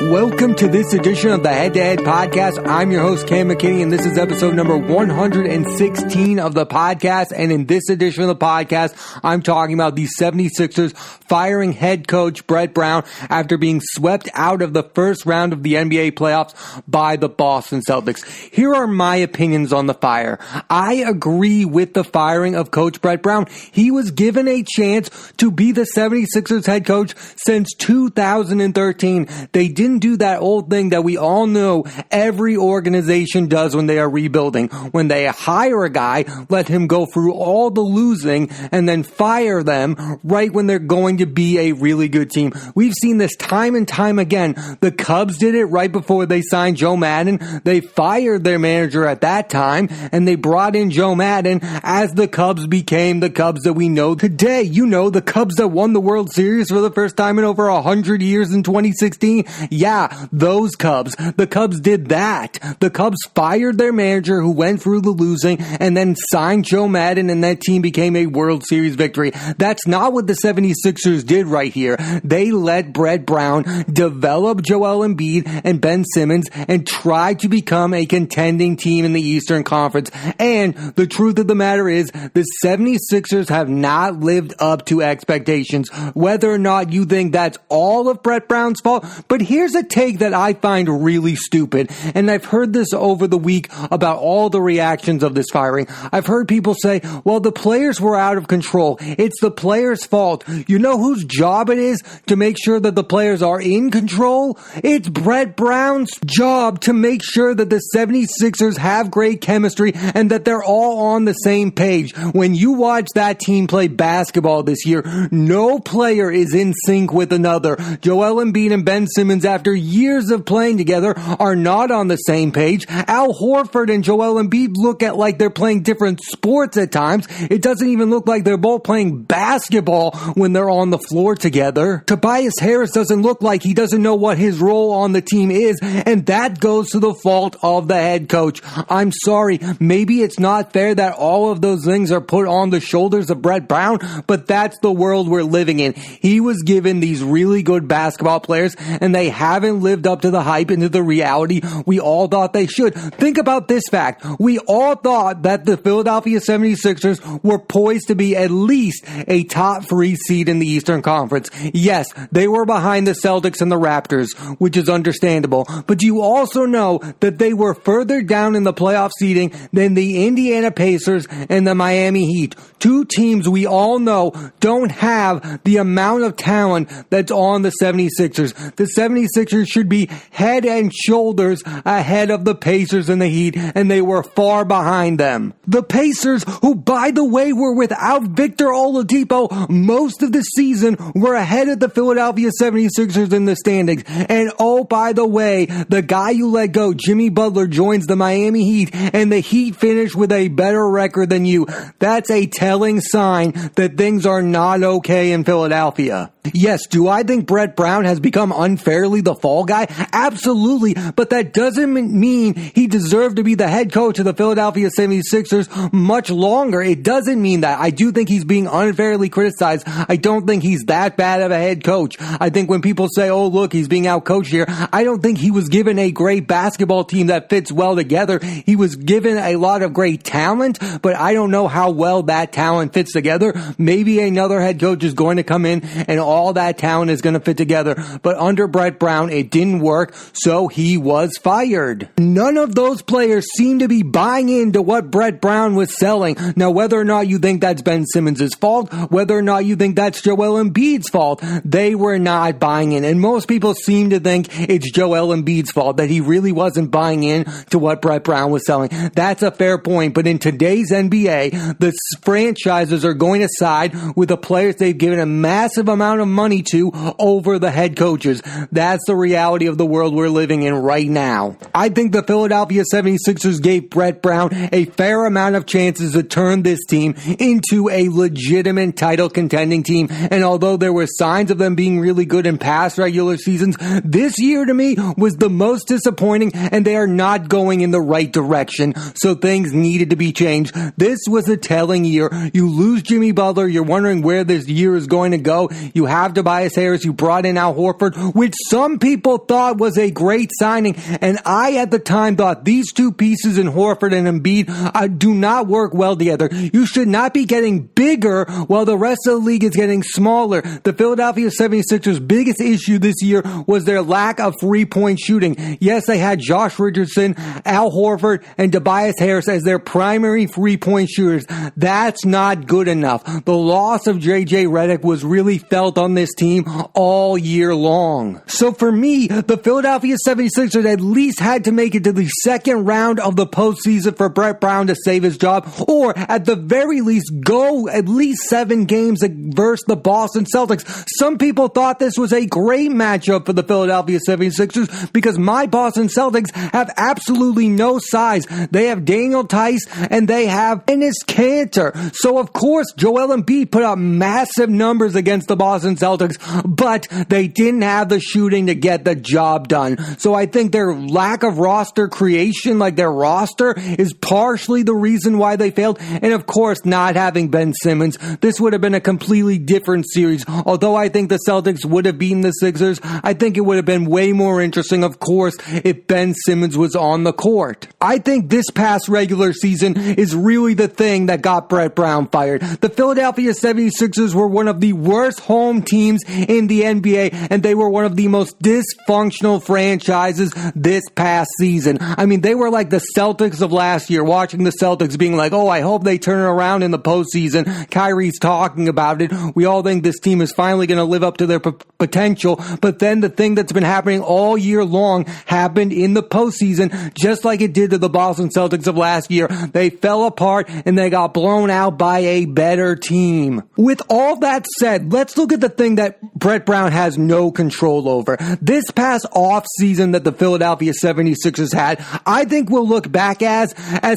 Welcome to this edition of the Head to Head Podcast. I'm your host, Cam McKinney, and this is episode number 116 of the podcast. And in this edition of the podcast, I'm talking about the 76ers firing head coach Brett Brown after being swept out of the first round of the NBA playoffs by the Boston Celtics. Here are my opinions on the fire. I agree with the firing of Coach Brett Brown. He was given a chance to be the 76ers head coach since 2013. They didn't do that old thing that we all know every organization does when they are rebuilding. When they hire a guy, let him go through all the losing and then fire them right when they're going to be a really good team. We've seen this time and time again. The Cubs did it right before they signed Joe Madden. They fired their manager at that time and they brought in Joe Madden as the Cubs became the Cubs that we know today. You know, the Cubs that won the World Series for the first time in over 100 years in 2016. Yeah, those Cubs. The Cubs did that. The Cubs fired their manager who went through the losing and then signed Joe Madden, and that team became a World Series victory. That's not what the 76ers did right here. They let Brett Brown develop Joel Embiid and Ben Simmons and try to become a contending team in the Eastern Conference. And the truth of the matter is the 76ers have not lived up to expectations. Whether or not you think that's all of Brett Brown's fault, but here's a take that I find really stupid, and I've heard this over the week about all the reactions of this firing. I've heard people say, well, the players were out of control. It's the players' fault. You know whose job it is to make sure that the players are in control? It's Brett Brown's job to make sure that the 76ers have great chemistry and that they're all on the same page. When you watch that team play basketball this year, no player is in sync with another. Joel Embiid and Ben Simmons, after years of playing together, are not on the same page. Al Horford and Joel Embiid look at like they're playing different sports at times. It doesn't even look like they're both playing basketball when they're on the floor together. Tobias Harris doesn't look like he doesn't know what his role on the team is, and that goes to the fault of the head coach. I'm sorry, maybe it's not fair that all of those things are put on the shoulders of Brett Brown, but that's the world we're living in. He was given these really good basketball players, and they haven't lived up to the hype and to the reality we all thought they should. Think about this fact. We all thought that the Philadelphia 76ers were poised to be at least a top 3 seed in the Eastern Conference. Yes, they were behind the Celtics and the Raptors, which is understandable, but you also know that they were further down in the playoff seeding than the Indiana Pacers and the Miami Heat. Two teams we all know don't have the amount of talent that's on the 76ers. The 76ers should be head and shoulders ahead of the Pacers and the Heat, and they were far behind them. The Pacers, who by the way were without Victor Oladipo most of the season, were ahead of the Philadelphia 76ers in the standings. And oh, by the way, the guy you let go, Jimmy Butler, joins the Miami Heat, and the Heat finish with a better record than you. That's a telling sign that things are not okay in Philadelphia. Yes, do I think Brett Brown has become unfairly the fall guy? Absolutely, but that doesn't mean he deserved to be the head coach of the Philadelphia 76ers much longer. It doesn't mean that. I do think he's being unfairly criticized. I don't think he's that bad of a head coach. I think when people say, oh, look, he's being outcoached here, I don't think he was given a great basketball team that fits well together. He was given a lot of great talent, but I don't know how well that talent fits together. Maybe another head coach is going to come in and all that talent is going to fit together. But under Brett Brown, it didn't work, so he was fired. None of those players seem to be buying into what Brett Brown was selling. Now, whether or not you think that's Ben Simmons' fault, whether or not you think that's Joel Embiid's fault, they were not buying in. And most people seem to think it's Joel Embiid's fault, that he really wasn't buying in to what Brett Brown was selling. That's a fair point, but in today's NBA, the franchises are going to side with the players they've given a massive amount of money to over the head coaches. That's the reality of the world we're living in right now. I think the Philadelphia 76ers gave Brett Brown a fair amount of chances to turn this team into a legitimate title contending team. And although there were signs of them being really good in past regular seasons, this year to me was the most disappointing, and they are not going in the right direction. So things needed to be changed. This was a telling year. You lose Jimmy Butler. You're wondering where this year is going to go. You have Tobias Harris. You brought in Al Horford, which some some people thought was a great signing, and I at the time thought these two pieces in Horford and Embiid do not work well together. You should not be getting bigger while the rest of the league is getting smaller. The Philadelphia 76ers' biggest issue this year was their lack of three-point shooting. Yes, they had Josh Richardson, Al Horford, and Tobias Harris as their primary three-point shooters. That's not good enough. The loss of JJ Redick was really felt on this team all year long. So for me, the Philadelphia 76ers at least had to make it to the second round of the postseason for Brett Brown to save his job, or at the very least go at least 7 games versus the Boston Celtics. Some people thought this was a great matchup for the Philadelphia 76ers because my Boston Celtics have absolutely no size. They have Daniel Tice and they have Enes Kanter. So of course Joel Embiid put up massive numbers against the Boston Celtics, but they didn't have the shooting to get the job done. So I think their lack of roster creation, like their roster, is partially the reason why they failed. And of course, not having Ben Simmons, this would have been a completely different series. Although I think the Celtics would have beaten the Sixers, I think it would have been way more interesting, of course, if Ben Simmons was on the court. I think this past regular season is really the thing that got Brett Brown fired. The Philadelphia 76ers were one of the worst home teams in the NBA, and they were one of the most dysfunctional franchises this past season. I mean, they were like the Celtics of last year, watching the Celtics being like, oh, I hope they turn it around in the postseason. Kyrie's talking about it. We all think this team is finally going to live up to their potential, but then the thing that's been happening all year long happened in the postseason, just like it did to the Boston Celtics of last year. They fell apart and they got blown out by a better team. With all that said, let's look at the thing that Brett Brown has no control over. This past off season that the Philadelphia 76ers had, I think we'll look back as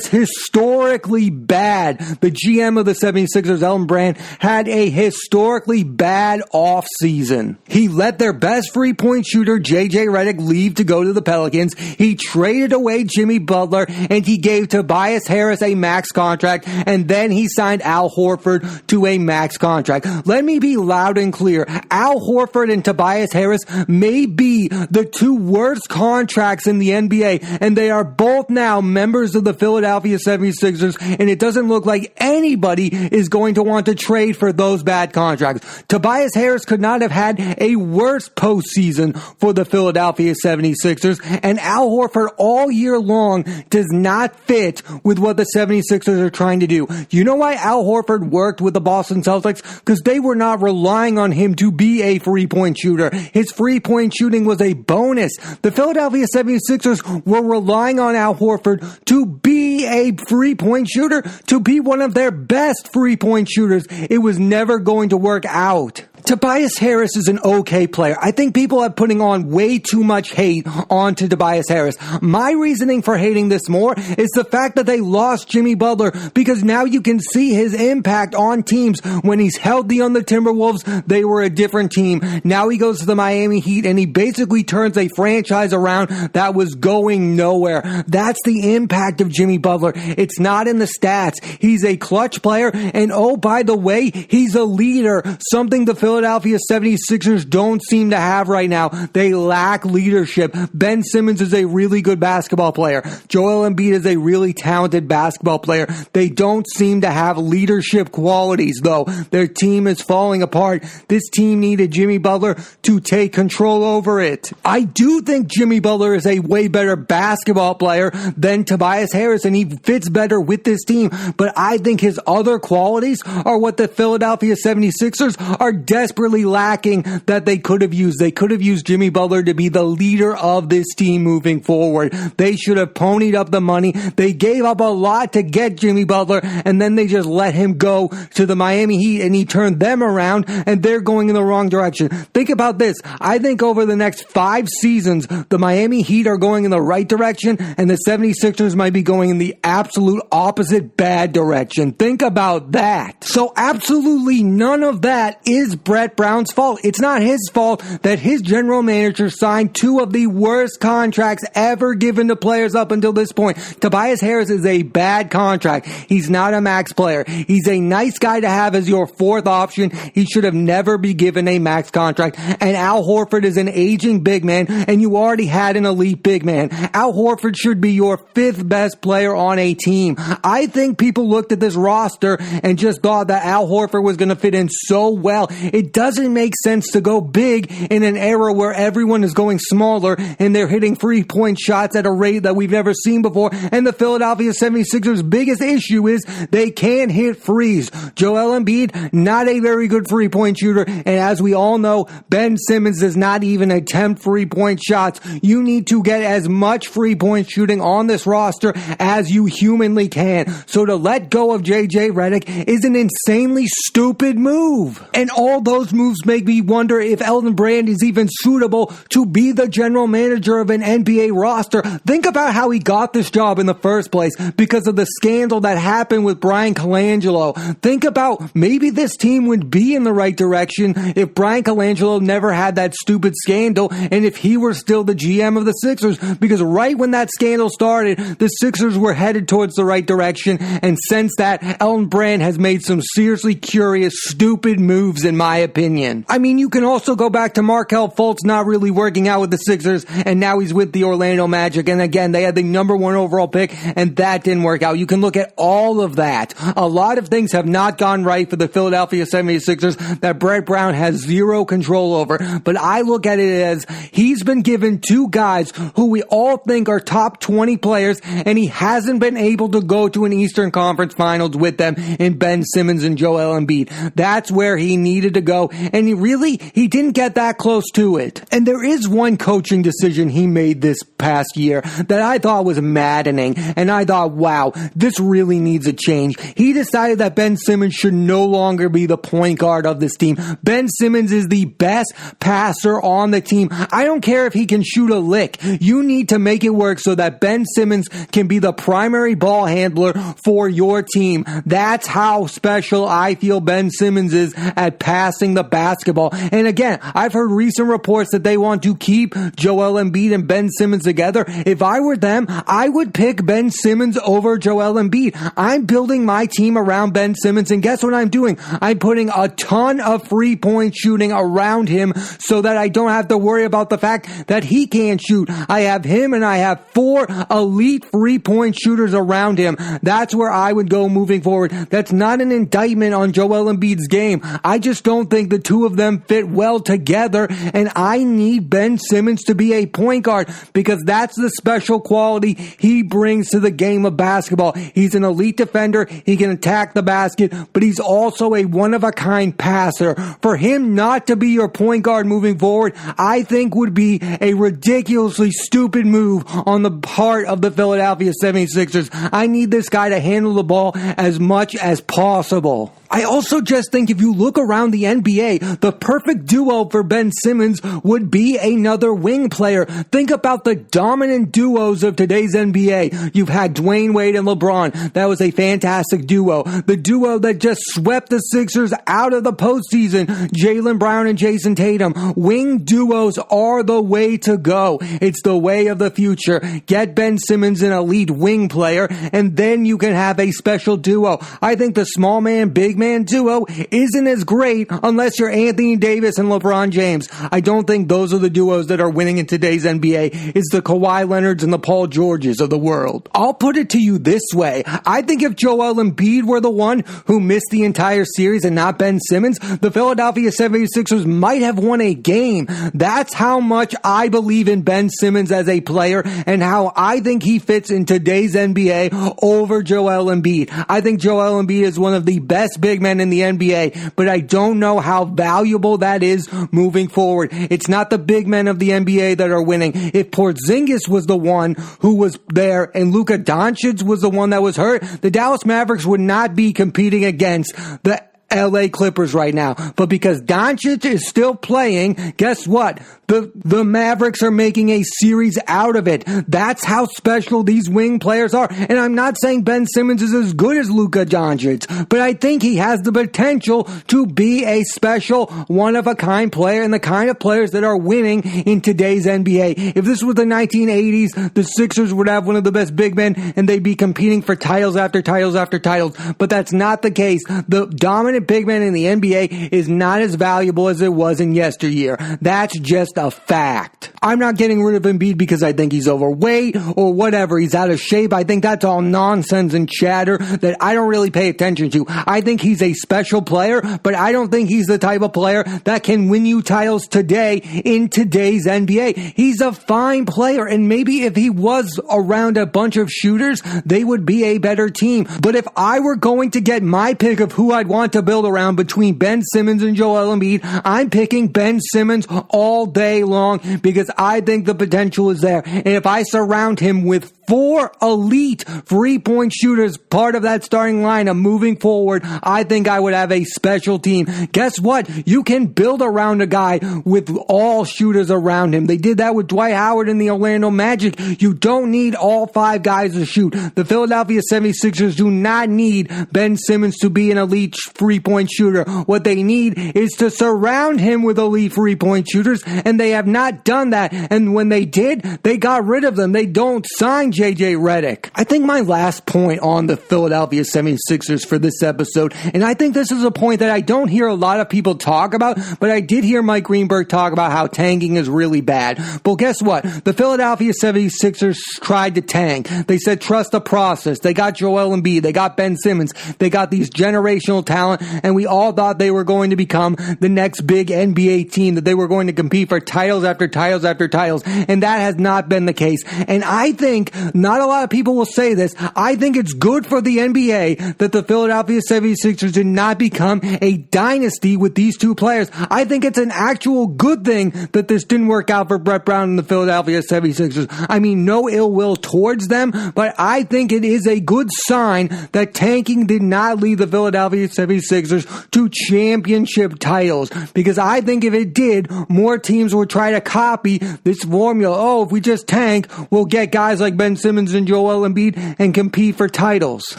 historically bad. The GM of the 76ers, Elton Brand, had a historically bad off season. He let their best three-point shooter, JJ Redick, leave to go to the Pelicans. He traded away Jimmy Butler, and he gave Tobias Harris a max contract, and then he signed Al Horford to a max contract. Let me be loud and clear. Al Horford and Tobias Harris may be the two worst contracts in the NBA, and they are both now members of the Philadelphia 76ers, and it doesn't look like anybody is going to want to trade for those bad contracts. Tobias Harris could not have had a worse postseason for the Philadelphia 76ers, and Al Horford all year long does not fit with what the 76ers are trying to do. You know why Al Horford worked with the Boston Celtics? Because they were not relying on him to be a three-point shooter. His three-point shooting was a bonus. The Philadelphia 76ers were relying on Al Horford to be a three-point shooter, to be one of their best three-point shooters. It was never going to work out. Tobias Harris is an okay player. I think people are putting on way too much hate onto Tobias Harris. My reasoning for hating this more is the fact that they lost Jimmy Butler, because now you can see his impact on teams. When he's healthy on the Timberwolves, they were a different team. Now he goes to the Miami Heat and he basically turns a franchise around that was going nowhere. That's the impact of Jimmy Butler. It's not in the stats. He's a clutch player, and oh, by the way, he's a leader, something the Philadelphia 76ers don't seem to have right now. They lack leadership. Ben Simmons is a really good basketball player. Joel Embiid is a really talented basketball player. They don't seem to have leadership qualities, though. Their team is falling apart. This team needed Jimmy Butler to take control over it. I do think Jimmy Butler is a way better basketball player than Tobias Harris, and he fits better with this team, but I think his other qualities are what the Philadelphia 76ers are desperately lacking that they could have used. They could have used Jimmy Butler to be the leader of this team moving forward. They should have ponied up the money. They gave up a lot to get Jimmy Butler, and then they just let him go to the Miami Heat, and he turned them around, and they're going in the wrong direction. Think about this. I think over the next 5 seasons, the Miami Heat are going in the right direction, and the 76ers might be going in the absolute opposite bad direction. Think about that. So absolutely none of that is Brett Brown's fault. It's not his fault that his general manager signed two of the worst contracts ever given to players up until this point. Tobias Harris is a bad contract. He's not a max player. He's a nice guy to have as your fourth option. He should have never be given a max contract. And Al Horford is an aging big man, and you already had an elite big man. Al Horford should be your fifth best player on a team. I think people looked at this roster and just thought that Al Horford was going to fit in so well. It doesn't make sense to go big in an era where everyone is going smaller and they're hitting 3-point shots at a rate that we've never seen before. And the Philadelphia 76ers' biggest issue is they can't hit threes. Joel Embiid, not a very good 3-point shooter. And as we all know, Ben Simmons does not even attempt 3-point shots. You need to get as much 3-point shooting on this roster as you humanly can. So to let go of JJ Redick is an insanely stupid move. And all those moves make me wonder if Elton Brand is even suitable to be the general manager of an NBA roster. Think about how he got this job in the first place because of the scandal that happened with Brian Colangelo. Think about maybe this team would be in the right direction if Brian Colangelo never had that stupid scandal and if he were still the GM of the Sixers, because right when that scandal started, the Sixers were headed towards the right direction, and since that, Elton Brand has made some seriously curious, stupid moves in my opinion. I mean, you can also go back to Markelle Fultz not really working out with the Sixers, and now he's with the Orlando Magic, and again, they had the number 1 overall pick, and that didn't work out. You can look at all of that. A lot of things have not gone right for the Philadelphia 76ers that Brett Brown has zero control over, but I look at it as he's been given two guys who we all think are top 20 players, and he hasn't been able to go to an Eastern Conference Finals with them in Ben Simmons and Joel Embiid. That's where he needed to go, and he didn't get that close to it. And there is one coaching decision he made this past year that I thought was maddening, and I thought, wow, this really needs a change. He decided that Ben Simmons should no longer be the point guard of this team. Ben Simmons is the best passer on the team. I don't care if he can shoot a lick. You need to make it work so that Ben Simmons can be the primary ball handler for your team. That's how special I feel Ben Simmons is at passing the basketball. And again, I've heard recent reports that they want to keep Joel Embiid and Ben Simmons together. If I were them, I would pick Ben Simmons over Joel Embiid. I'm building my team around Ben Simmons, and guess what I'm doing? I'm putting a ton of 3-point shooting around him so that I don't have to worry about the fact that he can't shoot. I have him and I have 4 elite 3-point shooters around him. That's where I would go moving forward. That's not an indictment on Joel Embiid's game. I just don't think the two of them fit well together, and I need Ben Simmons to be a point guard because that's the special quality he brings to the game of basketball. He's an elite defender. He can attack the basket, but he's also a one-of-a-kind passer. For him not to be your point guard moving forward, I think would be a ridiculously stupid move on the part of the Philadelphia 76ers. I need this guy to handle the ball as much as possible. I also just think if you look around the NBA, the perfect duo for Ben Simmons would be another wing player. Think about the dominant duos of today's NBA. You've had Dwayne Wade and LeBron. That was a fantastic duo. The duo that just swept the Sixers out of the postseason, Jaylen Brown and Jason Tatum. Wing duos are the way to go. It's the way of the future. Get Ben Simmons an elite wing player, and then you can have a special duo. I think the small man, big man duo isn't as great unless you're Anthony Davis and LeBron James. I don't think those are the duos that are winning in today's NBA. It's the Kawhi Leonards and the Paul Georges of the world. I'll put it to you this way. I think if Joel Embiid were the one who missed the entire series and not Ben Simmons, the Philadelphia 76ers might have won a game. That's how much I believe in Ben Simmons as a player and how I think he fits in today's NBA over Joel Embiid. I think Joel Embiid is one of the best big men in the NBA, but I don't know how valuable that is moving forward. It's not the big men of the NBA that are winning. If Porzingis was the one who was there and Luka Doncic was the one that was hurt, the Dallas Mavericks would not be competing against the LA Clippers right now. But because Doncic is still playing, guess what? The Mavericks are making a series out of it. That's how special these wing players are. And I'm not saying Ben Simmons is as good as Luka Doncic, but I think he has the potential to be a special, one-of-a-kind player and the kind of players that are winning in today's NBA. If this was the 1980s, the Sixers would have one of the best big men and they'd be competing for titles after titles after titles. But that's not the case. The dominant big man in the NBA is not as valuable as it was in yesteryear. That's just a fact. I'm not getting rid of Embiid because I think he's overweight or whatever. He's out of shape. I think that's all nonsense and chatter that I don't really pay attention to. I think he's a special player, but I don't think he's the type of player that can win you titles today in today's NBA. He's a fine player, and maybe if he was around a bunch of shooters, they would be a better team. But if I were going to get my pick of who I'd want to build around between Ben Simmons and Joel Embiid, I'm picking Ben Simmons all day long because I think the potential is there. And if I surround him with 4 elite 3-point shooters, part of that starting lineup moving forward, I think I would have a special team. Guess what? You can build around a guy with all shooters around him. They did that with Dwight Howard in the Orlando Magic. You don't need all 5 guys to shoot. The Philadelphia 76ers do not need Ben Simmons to be an elite 3-point shooter. What they need is to surround him with elite 3-point shooters, and they have not done that. And when they did, they got rid of them. They don't sign JJ Redick. I think my last point on the Philadelphia 76ers for this episode, and I think this is a point that I don't hear a lot of people talk about, but I did hear Mike Greenberg talk about how tanking is really bad. But guess what? The Philadelphia 76ers tried to tank. They said trust the process. They got Joel Embiid. They got Ben Simmons. They got these generational talent, and we all thought they were going to become the next big NBA team, that they were going to compete for titles after titles after titles, and that has not been the case. And I think not a lot of people will say this. I think it's good for the NBA that the Philadelphia 76ers did not become a dynasty with these 2 players. I think it's an actual good thing that this didn't work out for Brett Brown and the Philadelphia 76ers. I mean, no ill will towards them, but I think it is a good sign that tanking did not lead the Philadelphia 76ers to championship titles, because I think if it did, more teams would try to copy this formula. Oh, if we just tank, we'll get guys like Ben Simmons and Joel Embiid and compete for titles.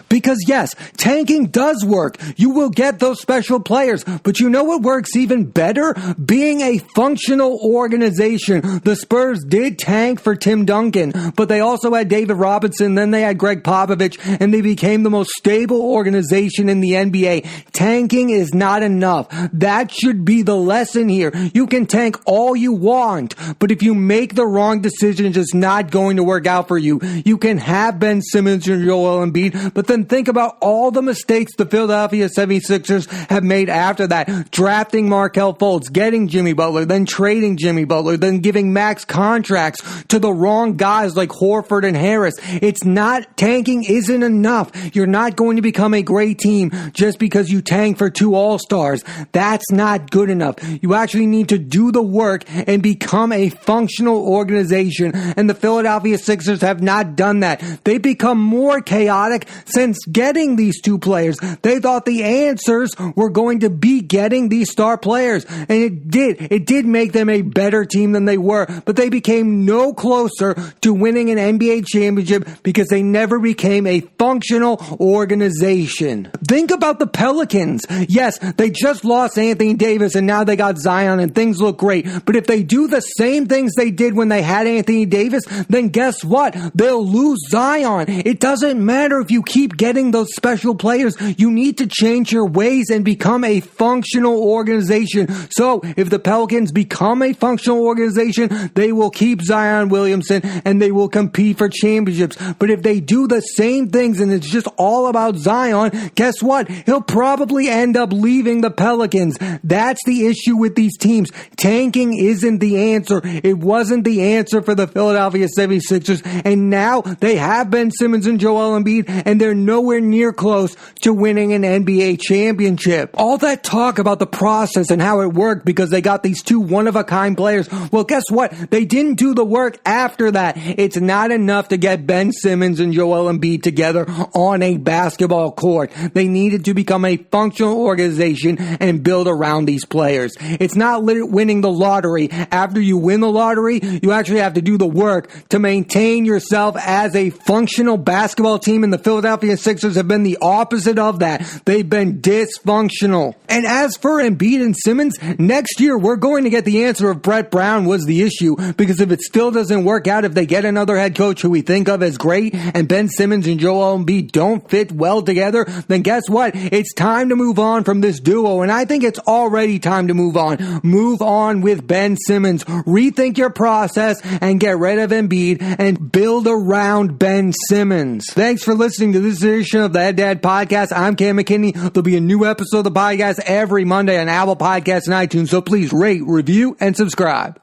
Because yes, tanking does work. You will get those special players, but you know what works even better? Being a functional organization. The Spurs did tank for Tim Duncan, but they also had David Robinson, then they had Greg Popovich, and they became the most stable organization in the NBA. Tanking is not enough. That should be the lesson here. You can tank all you want, but if you make the wrong decisions, it's not going to work out for you. You can have Ben Simmons and Joel Embiid, but then think about all the mistakes the Philadelphia 76ers have made after that. Drafting Markelle Fultz, getting Jimmy Butler, then trading Jimmy Butler, then giving max contracts to the wrong guys like Horford and Harris. It's not, tanking isn't enough. You're not going to become a great team just because you tank for 2 All-Stars. That's not good enough. You actually need to do the work and become a functional organization, and the Philadelphia Sixers have not done that. They've become more chaotic since getting these 2 players. They thought the answers were going to be getting these star players, and it did. It did make them a better team than they were, but they became no closer to winning an NBA championship because they never became a functional organization. Think about the Pelicans. Yes, they just lost Anthony Davis and now they got Zion and things look great, but if they do the same things they did when they had Anthony Davis, then guess what? They'll lose Zion. It doesn't matter if you keep getting those special players. You need to change your ways and become a functional organization. So if the Pelicans become a functional organization, they will keep Zion Williamson and they will compete for championships. But if they do the same things and it's just all about Zion, guess what? He'll probably end up leaving the Pelicans. That's the issue with these teams. Tanking isn't the answer. It wasn't the answer for the Philadelphia 76ers, and And now they have Ben Simmons and Joel Embiid, and they're nowhere near close to winning an NBA championship. All that talk about the process and how it worked because they got these two one-of-a-kind players. Well, guess what? They didn't do the work after that. It's not enough to get Ben Simmons and Joel Embiid together on a basketball court. They needed to become a functional organization and build around these players. It's not winning the lottery. After you win the lottery, you actually have to do the work to maintain yourself as a functional basketball team, and the Philadelphia Sixers have been the opposite of that. They've been dysfunctional. And as for Embiid and Simmons, next year we're going to get the answer if Brett Brown was the issue, because if it still doesn't work out, if they get another head coach who we think of as great, and Ben Simmons and Joel Embiid don't fit well together, then guess what? It's time to move on from this duo, and I think it's already time to move on. Move on with Ben Simmons. Rethink your process and get rid of Embiid and build around Ben Simmons. Thanks for listening to this edition of the Head to Head Podcast. I'm Cam McKinney. There'll be a new episode of the podcast every Monday on Apple Podcasts and iTunes, so please rate, review, and subscribe.